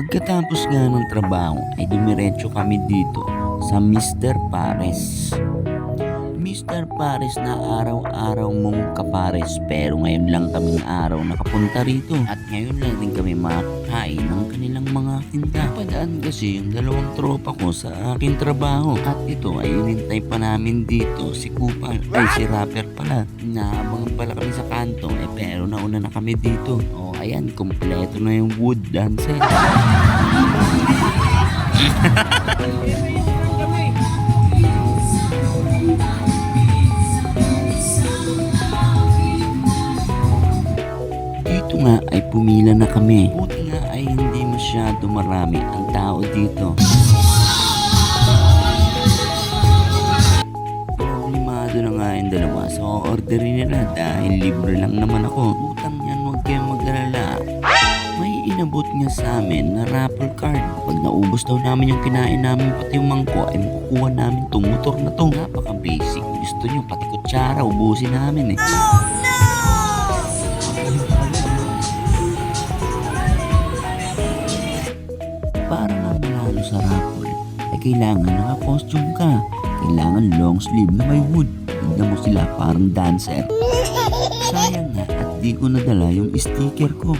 Pagkatapos nga ng trabaho ay dumiretso kami dito sa Mr. Pares. Mr. Pares na araw-araw mong kapares, pero ngayon lang kaming araw nakapunta rito at ngayon lang din kami makakain ng kanilang mga tinda. Padaan kasi yung dalawang tropa ko sa aking trabaho at ito ay inintay pa namin dito si Kupal ay si Rapper pala. Naabangan pala kami sa kanto pero nauna na kami dito. O ayan, kompleto na yung wood dancer. Dito nga ay pumila na kami. Buti nga ay hindi masyado marami ang tao dito. Problemado na nga yung dalawa sa orderin nila dahil libre lang naman ako. Utang yan, huwag kayong mag-alala. May inabot nga sa amin na raffle card. Pag naubos daw namin yung kinain namin pati yung mangko ay makukuha namin tong motor na to. Napaka basic. Gusto nyo pati kutsara ubusin namin eh. Para nga manalo sa raffle ay kailangan naka-costume ka. Kailangan long sleeve na may wood. Tignan mo sila parang dancer. Sayang nga at di ko nadala yung sticker ko.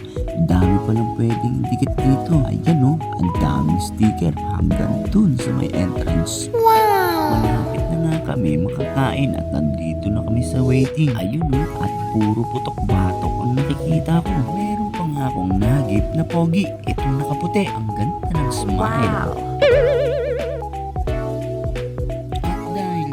Dami palang pwedeng dikit dito. Ayan o, ang daming sticker hanggang dun sa may entrance. Wow! Malapit na nga kami makakain at nandito na kami sa waiting. Ayun o, at puro putok-batok ang nakikita ko. Meron pa nga akong nagip na pogi. Itong nakaputi, ang ganda ng smile. Wow!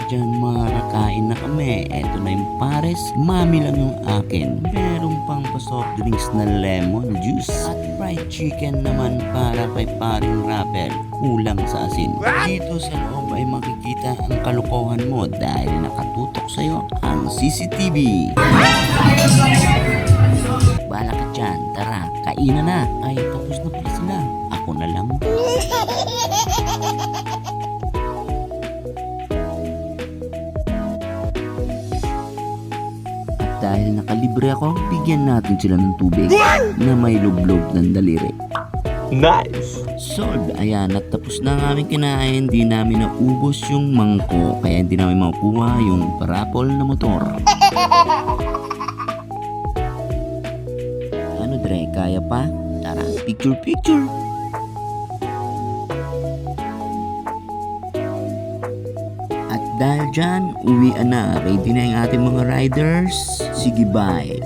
Diyan makakain na kami. Eto na yung pares. Mami lang yung akin. Meron pang soft drinks na lemon juice. At fried chicken naman para kay paring Rapper. Kulang sa asin. Dito sa loob ay makikita ang kalokohan mo dahil nakatutok sa'yo ang CCTV. Bala ka dyan. Tara, kainan na. Ay, tapos na pala sila. Ako na lang. Dahil nakalibre ako, bigyan natin sila ng tubig na may lublob ng daliri. Nice! Solved! Ayan, at tapos na ang aming kinain. Hindi namin naubos yung mangko. Kaya hindi namin makukuha yung parapol na motor. Ano Dre, kaya pa? Tara, picture! At dahil dyan, uwian na. Ready na yung ating mga riders. Sige bye.